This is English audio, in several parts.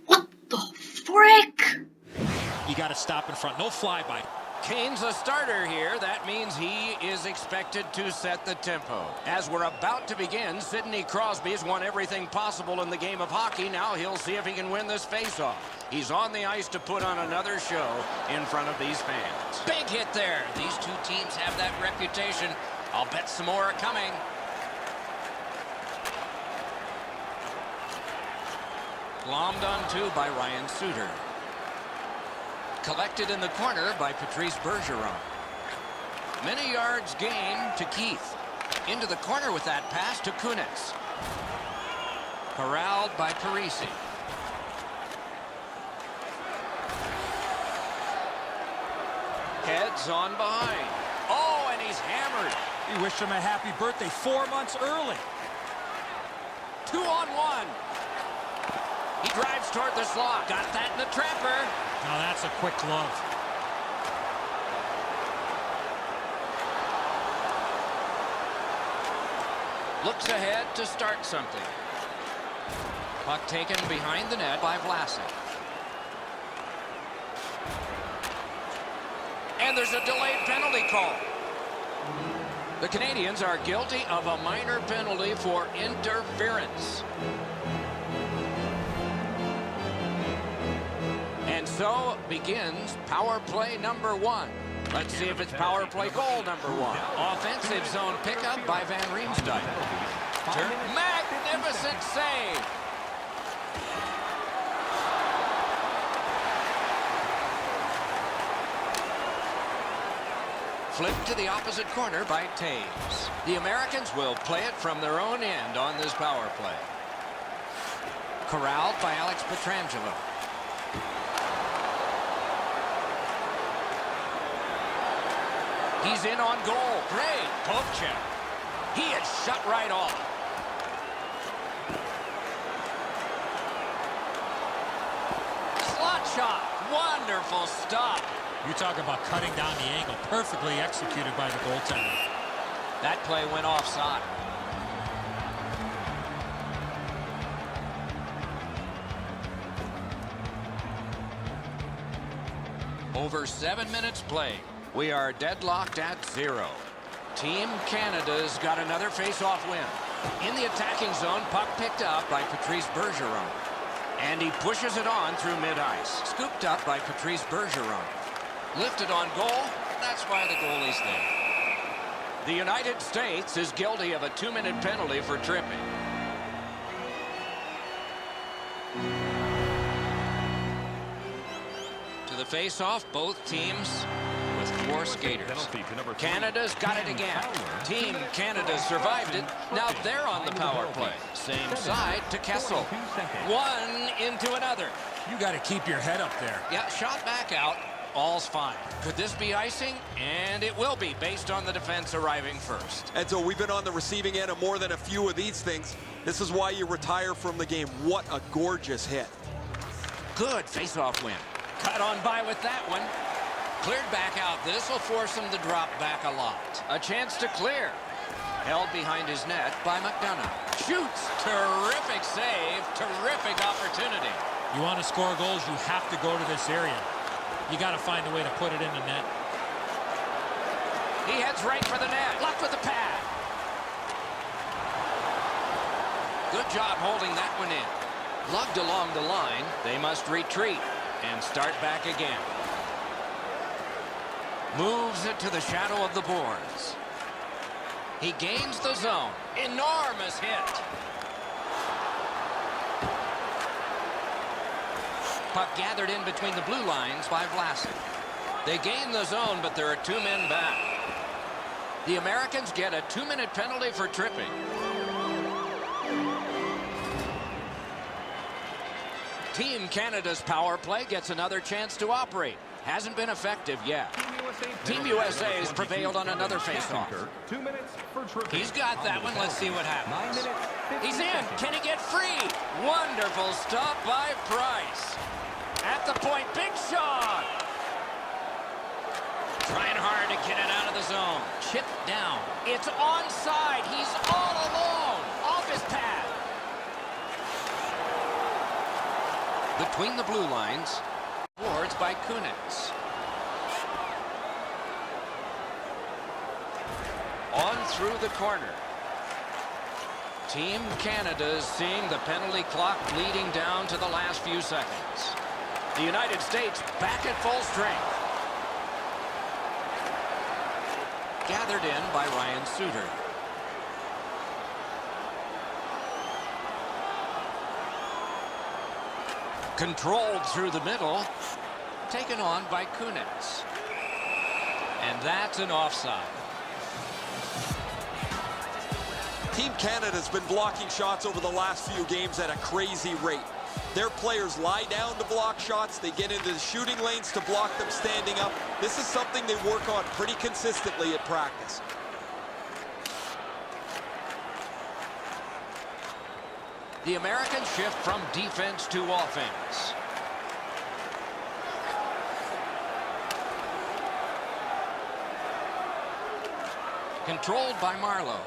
What the frick? You got to stop in front. No flyby. Kane's a starter here. That means he is expected to set the tempo. As we're about to begin, Sidney Crosby's won everything possible in the game of hockey. Now he'll see if he can win this faceoff. He's on the ice to put on another show in front of these fans. Big hit there. These two teams have that reputation. I'll bet some more are coming. Glommed on two by Ryan Suter. Collected in the corner by Patrice Bergeron. Many yards gained to Keith. Into the corner with that pass to Kunitz. Corralled by Parisi. Heads on behind. Oh, and he's hammered. You wish him a happy birthday 4 months early. 2-on-1. He drives toward the slot. Got that in the trapper. Now that's a quick glove. Looks ahead to start something. Puck taken behind the net by Vlasic. And there's a delayed penalty call. The Canadians are guilty of a minor penalty for interference. And so begins power play number 1. Let's see if it's power play goal number 1. Offensive zone pickup by Van Riemsdyk. Magnificent save. Flipped to the opposite corner by Taves. The Americans will play it from their own end on this power play. Corralled by Alex Pietrangelo. He's in on goal. Great poke check. He is shut right off. Slot shot. Wonderful stop. You talk about cutting down the angle. Perfectly executed by the goaltender. That play went offside. Over 7 minutes played. We are deadlocked at 0. Team Canada's got another face-off win. In the attacking zone, puck picked up by Patrice Bergeron. And he pushes it on through mid-ice. Scooped up by Patrice Bergeron. Lifted on goal. That's why the goalie's there. The United States is guilty of a 2-minute penalty for tripping. To the face-off, both teams with 4 skaters. Canada's got it again. Team Canada survived it. Now they're on the power play. Same side to Kessel. One into another. You got to keep your head up there. Yeah, shot back out. All's fine. Could this be icing? And it will be, based on the defense arriving first. And so we've been on the receiving end of more than a few of these things. This is why you retire from the game. What a gorgeous hit. Good face-off win. Cut on by with that one. Cleared back out. This will force him to drop back a lot. A chance to clear. Held behind his net by McDonough. Shoots. Terrific save. Terrific opportunity. You want to score goals, you have to go to this area. You got to find a way to put it in the net. He heads right for the net. Blocked with the pad. Good job holding that one in. Lugged along the line. They must retreat and start back again. Moves it to the shadow of the boards. He gains the zone. Enormous hit. Puck gathered in between the blue lines by Vlasic. They gain the zone, but there are 2 men back. The Americans get a 2-minute penalty for tripping. Team Canada's power play gets another chance to operate. Hasn't been effective yet. Team USA has prevailed on another faceoff. He's got that one. Let's see what happens. He's in. Can he get free? Wonderful stop by Price. At the point, big shot. Trying hard to get it out of the zone. Chipped down. It's onside. He's all alone. between the blue lines. Boards by Kunitz. On through the corner. Team Canada is seeing the penalty clock bleeding down to the last few seconds. The United States back at full strength. Gathered in by Ryan Suter. Controlled through the middle. Taken on by Kunitz. And that's an offside. Team Canada's been blocking shots over the last few games at a crazy rate. Their players lie down to block shots. They get into the shooting lanes to block them standing up. This is something they work on pretty consistently at practice. The American shift from defense to offense. Controlled by Marlowe.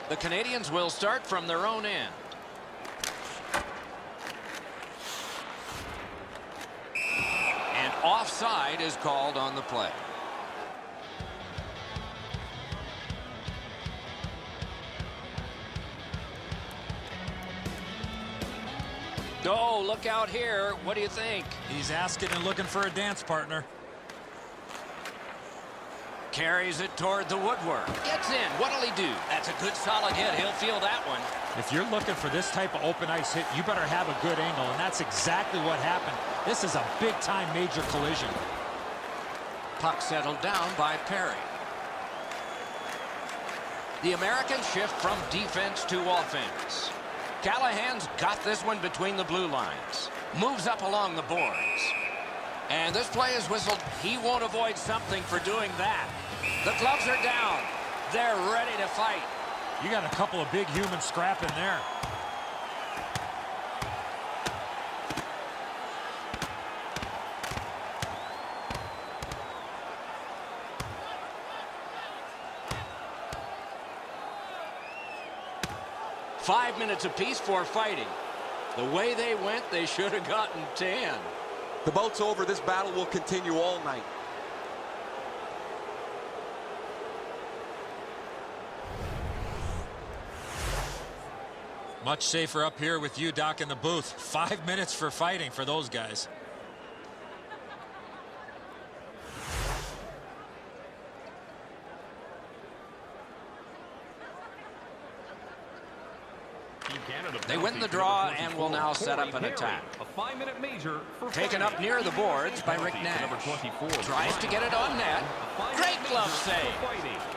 The Canadians will start from their own end. And offside is called on the play. Oh, look out here. What do you think? He's asking and looking for a dance partner. Carries it toward the woodwork. Gets in. What'll he do? That's a good solid hit. He'll feel that one. If you're looking for this type of open ice hit, you better have a good angle, and that's exactly what happened. This is a big-time major collision. Puck settled down by Perry. The American shift from defense to offense. Callahan's got this one between the blue lines. Moves up along the boards. And this play is whistled. He won't avoid something for doing that. The gloves are down. They're ready to fight. You got a couple of big human scrap in there. Five minutes apiece for fighting. The way they went, they should have gotten 10. The bout's over. This battle will continue all night. Much safer up here with you, Doc, in the booth. 5 minutes for fighting for those guys. They win the draw and will now set up an attack. A 5-minute major for Taken up near the boards by Rick Nash. Tries to get it on net. Great glove save.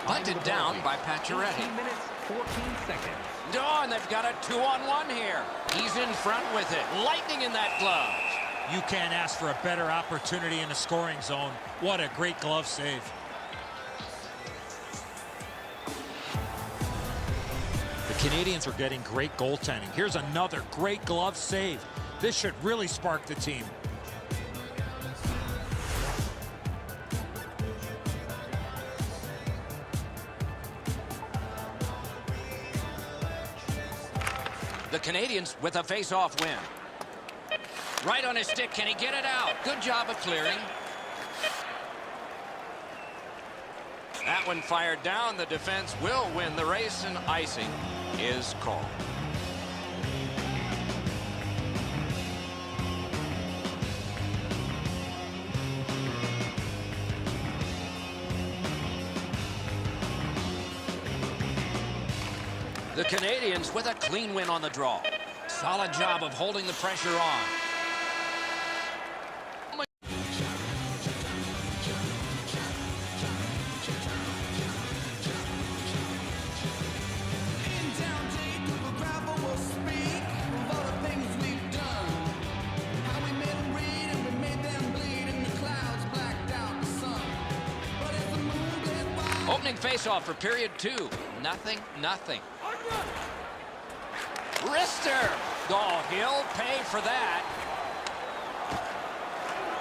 Bunted down by Pacioretty. 18 minutes, 14 seconds. Oh, and they've got a 2-on-1 here. He's in front with it. Lightning in that glove. You can't ask for a better opportunity in the scoring zone. What a great glove save. The Canadians are getting great goaltending. Here's another great glove save. This should really spark the team. The Canadians with a face-off win. Right on his stick. Can he get it out? Good job of clearing. That one fired down. The defense will win the race, and icing is called. The Canadians with a clean win on the draw. Solid job of holding the pressure on. Opening faceoff for period 2. Nothing. Wrister. Oh, he'll pay for that.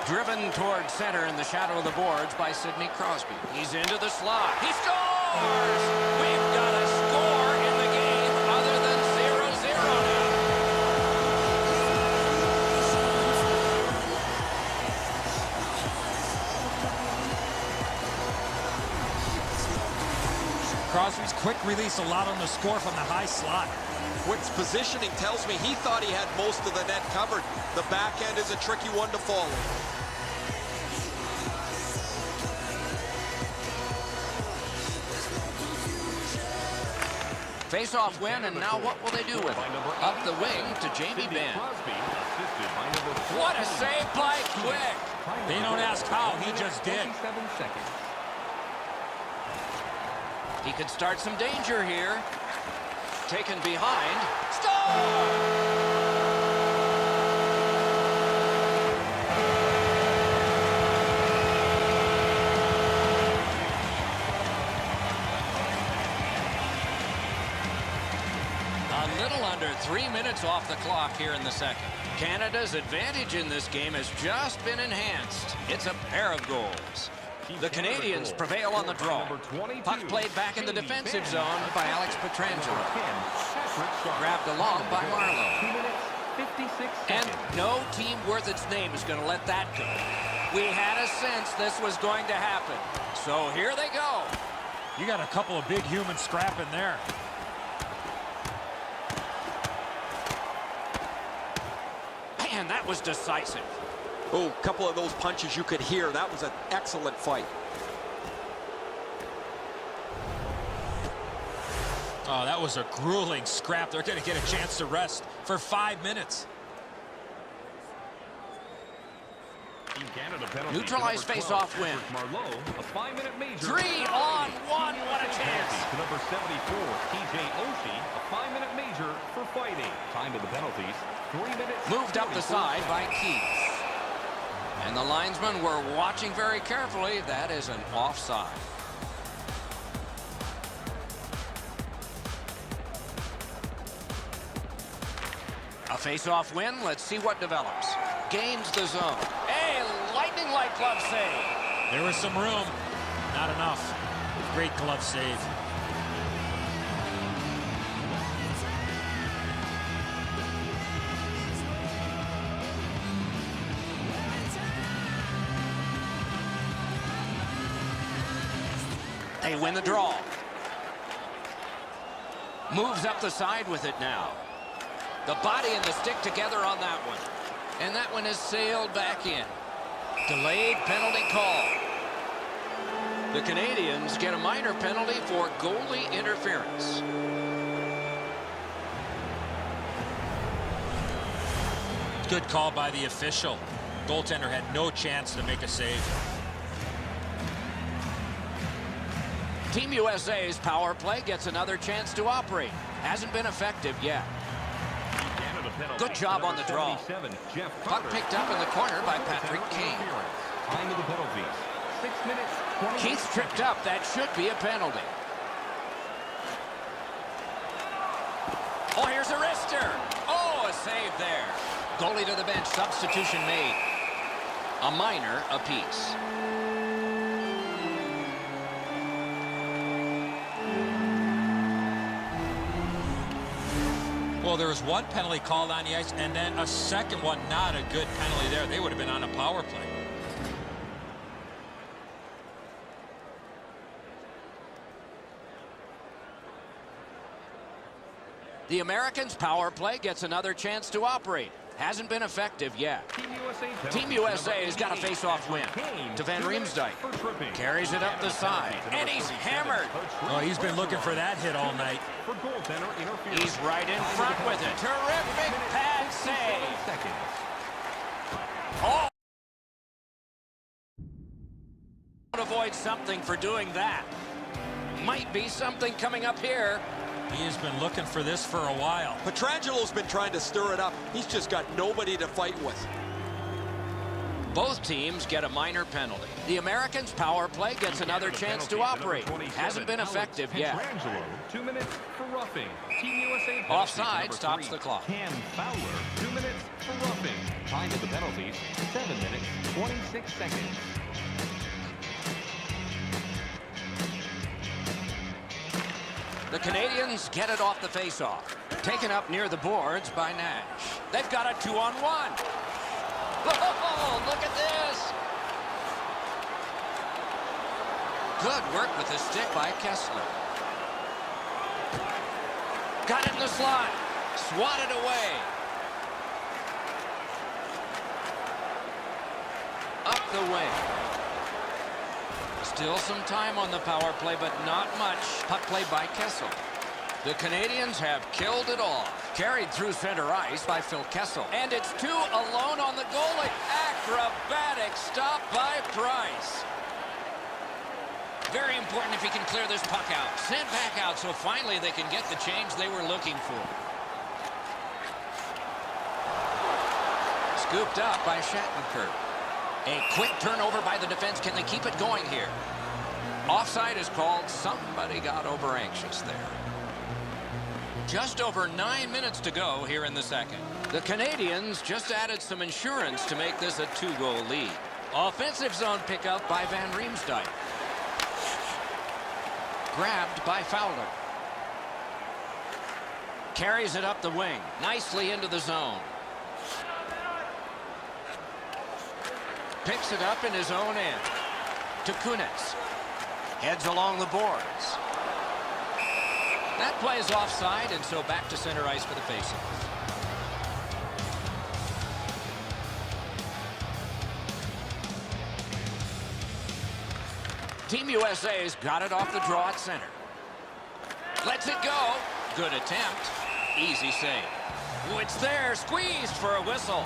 Driven toward center in the shadow of the boards by Sidney Crosby. He's into the slot. He scores! We've got a score in the game other than 0-0 now. Crosby's quick release allowed him to score from the high slot. Quick's positioning tells me he thought he had most of the net covered. The backhand is a tricky one to follow. Face-off win, and now what will they do with it? Up the wing to Jamie Benn. What a save by Quick! They don't ask how, he just did. He could start some danger here. Taken behind. Stop! A little under 3 minutes off the clock here in the second. Canada's advantage in this game has just been enhanced. It's a pair of goals. The Canadians prevail on the draw. Puck played back in the defensive zone by Alex Pietrangelo. Grabbed along by Marlowe. And no team worth its name is going to let that go. We had a sense this was going to happen. So here they go. You got a couple of big humans scrapping there. Man, that was decisive. Oh, a couple of those punches you could hear. That was an excellent fight. Oh, that was a grueling scrap. They're going to get a chance to rest for 5 minutes. Neutralized face-off win. 3-on-1. What a chance. To number 74, TJ Oshie, a 5-minute major for fighting. Time to the penalties. 3 minutes. Moved up the side by Keith. And the linesmen were watching very carefully. That is an offside. A face-off win. Let's see what develops. Gains the zone. A lightning-like glove save. There was some room. Not enough. Great glove save. They win the draw. Moves up the side with it now. The body and the stick together on that one. And that one is sailed back in. Delayed penalty call. The Canadians get a minor penalty for goalie interference. Good call by the official. Goaltender had no chance to make a save. Team USA's power play gets another chance to operate. Hasn't been effective yet. Good job on the draw. Puck picked up in the corner by Patrick Kane. Time of the penalties. 6 minutes. Keith's tripped up. That should be a penalty. Oh, here's a wrister. Oh, a save there. Goalie to the bench. Substitution made. A minor apiece. Well, there was one penalty called on the ice, and then a second one, not a good penalty there. They would have been on a power play. The Americans' power play gets another chance to operate. Hasn't been effective yet. Team USA has got a face-off win to Van Riemsdyk. Carries it up the side, and he's hammered. Oh, he's been looking for that hit all night. He's right in front with it. Terrific pad save. Oh! Avoid something for doing that. Might be something coming up here. He has been looking for this for a while. Pietrangelo's been trying to stir it up. He's just got nobody to fight with. Both teams get a minor penalty. The Americans' power play gets another chance to operate. Hasn't been effective yet. 2 minutes for roughing. Team USA Offside stops the clock. Cam Fowler, 2 minutes for roughing. Time of the penalties, 7 minutes, 26 seconds. The Canadians get it off the face-off. Taken up near the boards by Nash. They've got a 2-on-1. Oh, look at this. Good work with the stick by Kessler. Got it in the slot. Swatted away. Up the wing. Still some time on the power play, but not much. Puck play by Kessel. The Canadians have killed it off. Carried through center ice by Phil Kessel. And it's 2 alone on the goalie. Acrobatic stop by Price. Very important if he can clear this puck out. Sent back out, so finally they can get the change they were looking for. Scooped up by Shattenkirk. A quick turnover by the defense. Can they keep it going here? Offside is called. Somebody got over anxious there. Just over 9 minutes to go here in the second. The Canadians just added some insurance to make this a 2-goal lead. Offensive zone pickup by Van Riemsdyk. Grabbed by Fowler. Carries it up the wing. Nicely into the zone. Picks it up in his own end. To Kunitz. Heads along the boards. That play is offside, and so back to center ice for the faceoff. Team USA's got it off the draw at center. Lets it go. Good attempt. Easy save. Oh, it's there. Squeezed for a whistle.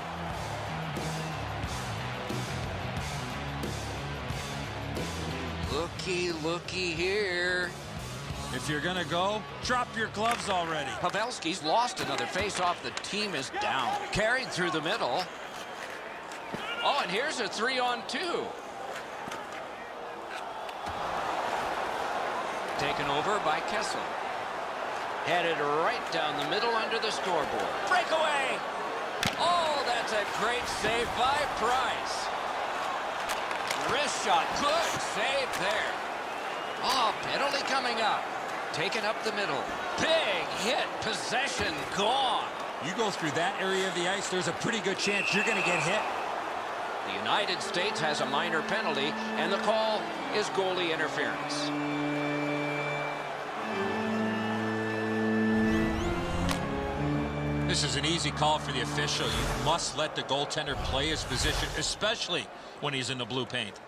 Looky here. If you're going to go, drop your gloves already. Pavelski's lost another face-off. The team is down. Carried through the middle. Oh, and here's a 3-on-2. Taken over by Kessel. Headed right down the middle under the scoreboard. Breakaway! Oh, that's a great save by Price. Wrist shot. Good save there. Oh, penalty coming up. Taken up the middle. Big hit. Possession gone. You go through that area of the ice, there's a pretty good chance you're going to get hit. The United States has a minor penalty, and the call is goalie interference. This is an easy call for the official. You must let the goaltender play his position, especially when he's in the blue paint.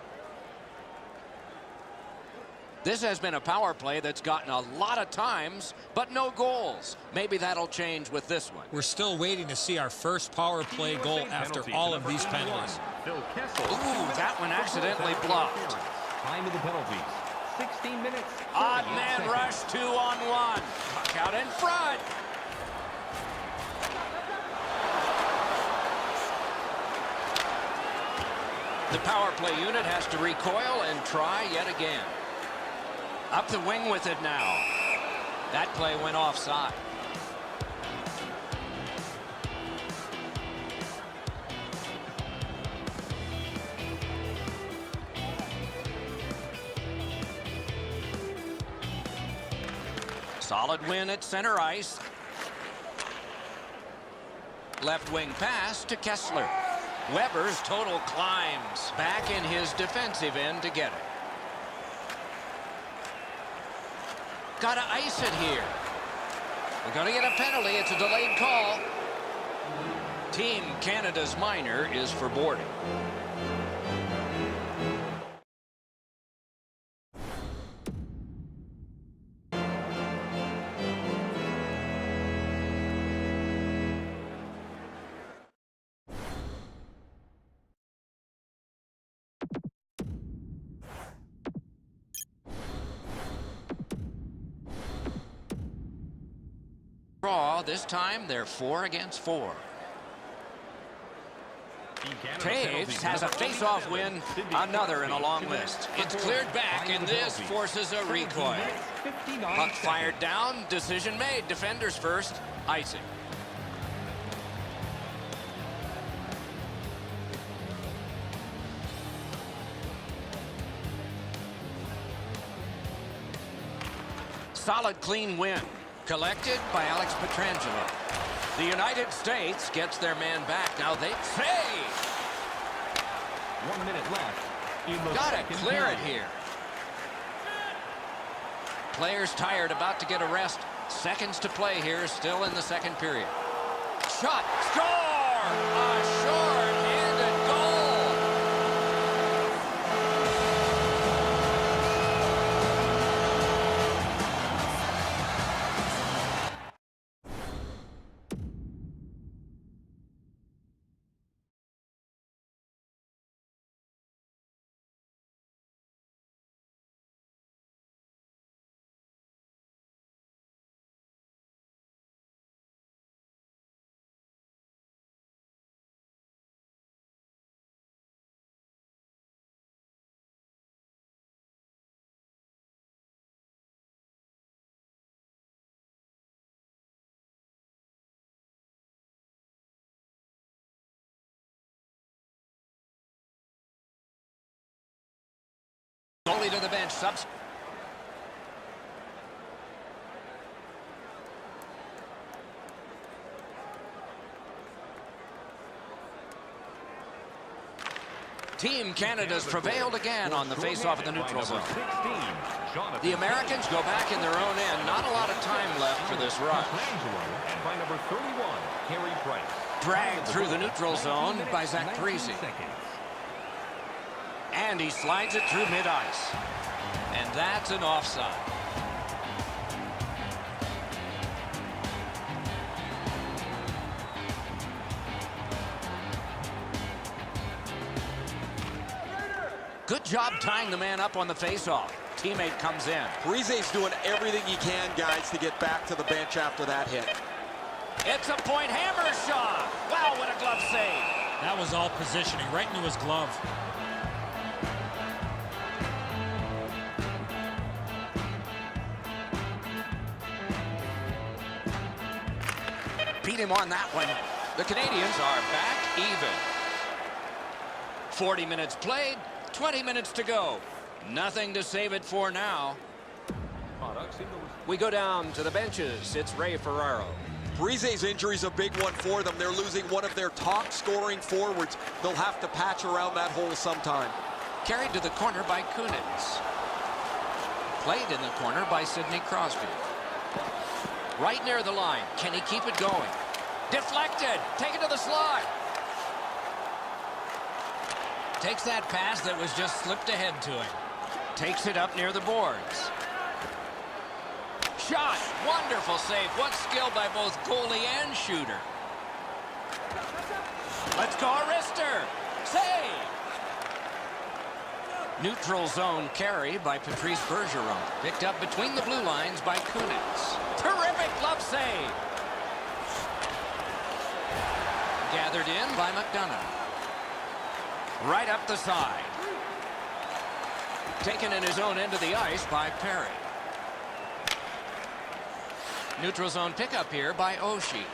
This has been a power play that's gotten a lot of times, but no goals. Maybe that'll change with this one. We're still waiting to see our first power play goal after all of these penalties. Ooh, that one accidentally blocked. Time of the penalties, 16 minutes. Odd man rush, 2-on-1. Puck out in front. The power play unit has to recoil and try yet again. Up the wing with it now. That play went offside. Solid win at center ice. Left wing pass to Kessler. Weber's total climbs back in his defensive end to get it. Got to ice it here. We're going to get a penalty. It's a delayed call. Team Canada's minor is for boarding. Draw. This time they're 4 against 4. Taves has a face-off win, another in a long list. It's cleared back, and this forces a recoil. Puck fired down, decision made. Defenders first, icing. Solid, clean win. Collected by Alex Pietrangelo. The United States gets their man back. Now they save. 1 minute left. Gotta clear it here. Players tired, about to get a rest. Seconds to play here, still in the second period. Shot, score! A short-handed goal! Goalie to the bench. Team Canada's prevailed again on the face-off in the neutral zone. The Americans go back in their own end. Not a lot of time left for this rush. And by number 31, Carey Price. Dragged through the neutral zone by Zach Parise. And he slides it through mid-ice. And that's an offside. Good job tying the man up on the faceoff. Teammate comes in. Parise's doing everything he can, guys, to get back to the bench after that hit. It's a point hammer shot. Wow, what a glove save. That was all positioning, right into his glove. Beat him on that one. The Canadians are back even. 40 minutes played, 20 minutes to go. Nothing to save it for now. We go down to the benches. It's Ray Ferraro. Parise's injury's a big one for them. They're losing one of their top scoring forwards. They'll have to patch around that hole sometime. Carried to the corner by Kunitz. Played in the corner by Sidney Crosby. Right near the line. Can he keep it going? Deflected. Taken to the slot. Takes that pass that was just slipped ahead to him. Takes it up near the boards. Shot. Wonderful save. What skill by both goalie and shooter. Let's go, Arister. Save. Neutral zone carry by Patrice Bergeron. Picked up between the blue lines by Kunitz. Terrific glove save. Gathered in by McDonough. Right up the side. Taken in his own end of the ice by Perry. Neutral zone pickup here by Oshie.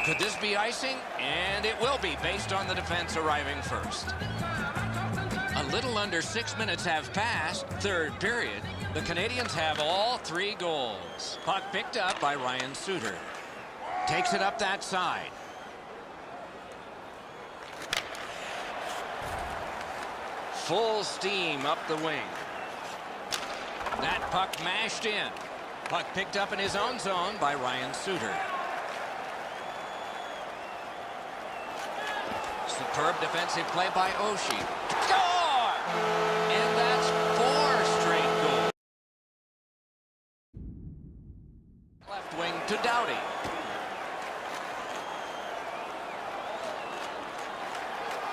Could this be icing? And it will be, based on the defense arriving first. A little under 6 minutes have passed. Third period. The Canadians have all 3 goals. Puck picked up by Ryan Suter. Takes it up that side. Full steam up the wing. That puck mashed in. Puck picked up in his own zone by Ryan Suter. Superb defensive play by Oshie. Score! And that's 4 straight goals. Left wing to Doughty.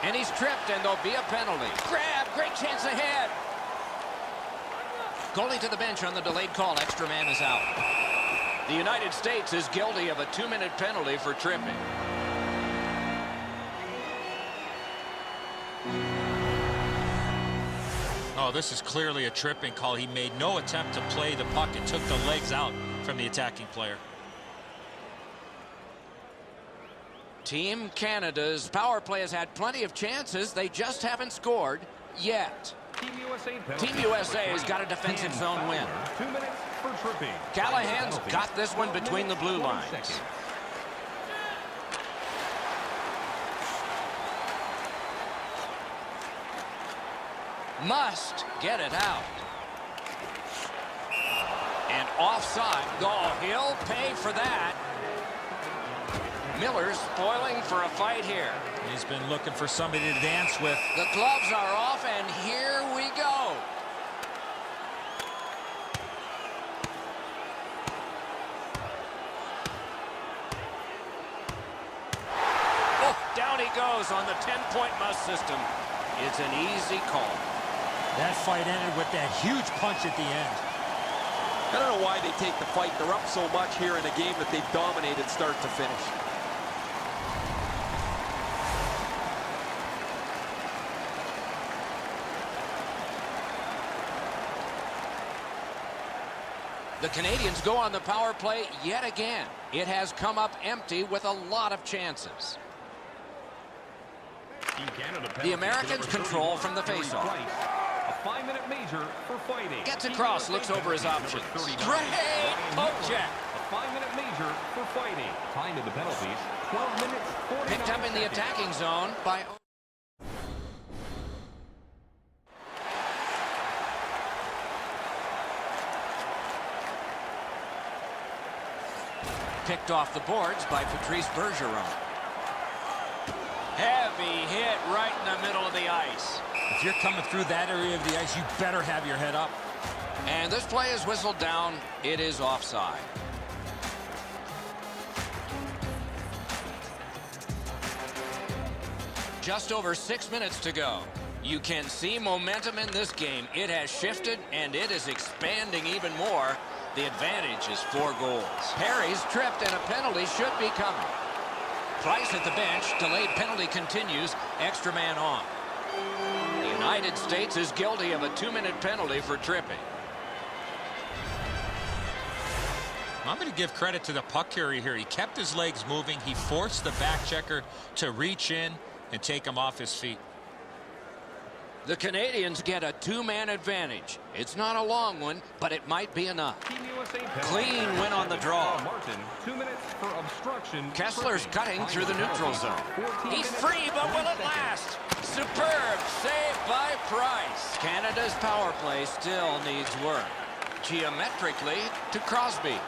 And he's tripped, and there'll be a penalty. Grab, great chance ahead. Goalie to the bench on the delayed call. Extra man is out. The United States is guilty of a 2-minute penalty for tripping. Oh, this is clearly a tripping call. He made no attempt to play the puck and took the legs out from the attacking player. Team Canada's power play has had plenty of chances. They just haven't scored yet. Team USA has got a defensive zone win. 2 minutes for tripping. Callahan's got this one between the blue lines. Must get it out. And offside. Oh, he'll pay for that. Miller's spoiling for a fight here. He's been looking for somebody to dance with. The gloves are off, and here we go. Oh, down he goes on the 10-point must system. It's an easy call. That fight ended with that huge punch at the end. I don't know why they take the fight. They're up so much here in a game that they've dominated start to finish. The Canadians go on the power play yet again. It has come up empty with a lot of chances. The Americans control from the faceoff. A 5-minute major for fighting. Gets across, looks over his options. Great poke check. A 5-minute major for fighting. Time to the penalties. 12 minutes, 49 Picked up in the attacking zone by... Picked off the boards by Patrice Bergeron. Heavy hit right in the middle of the ice. If you're coming through that area of the ice, you better have your head up. And this play is whistled down. It is offside. Just over 6 minutes to go. You can see momentum in this game. It has shifted, and it is expanding even more. The advantage is 4 goals. Harry's tripped, and a penalty should be coming. Price at the bench. Delayed penalty continues. Extra man on. The United States is guilty of a 2-minute penalty for tripping. I'm going to give credit to the puck carrier here. He kept his legs moving. He forced the back checker to reach in and take him off his feet. The Canadians get a 2-man advantage. It's not a long one, but it might be enough. Clean win on the draw. Martin, 2 minutes for obstruction. Kessler's cutting through the neutral zone. He's free, but will it last? Superb save by Price. Canada's power play still needs work. Geometrically to Crosby.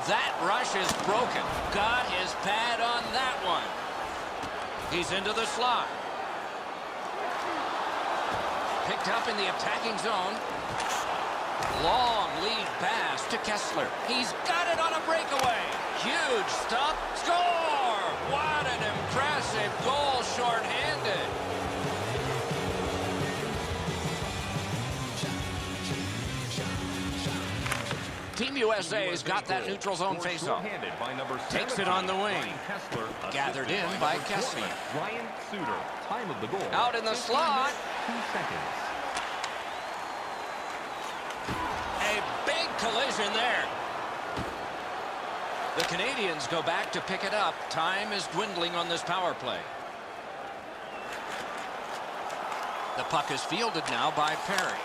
That rush is broken. Got his pad on that one. He's into the slot. Picked up in the attacking zone. Long lead pass to Kessler. He's got it on a breakaway. Huge stop. Score! What an impressive goal shorthanded. Team USA's got that neutral zone faceoff. Takes it on the wing. Gathered in by Kessler. Ryan Suter. Time of the goal. Out in the slot. 2 seconds. A big collision there. The Canadians go back to pick it up. Time is dwindling on this power play. The puck is fielded now by Perry.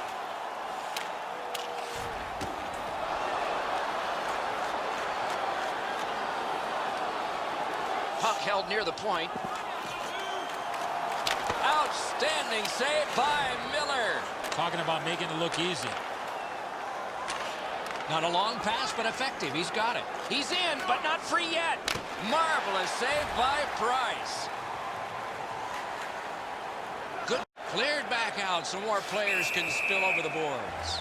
Puck held near the point. Outstanding save by Miller. Talking about making it look easy. Not a long pass, but effective. He's got it. He's in, but not free yet. Marvelous save by Price. Good. Cleared back out so more players can spill over the boards.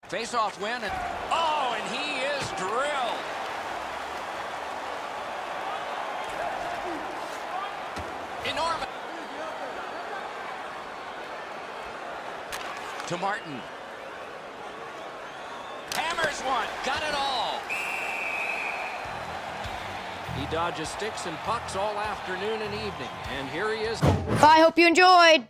Face-off win, and oh, and he is drilled. Enormous. To Martin. Hammers one. Got it all. He dodges sticks and pucks all afternoon and evening. And here he is. I hope you enjoyed.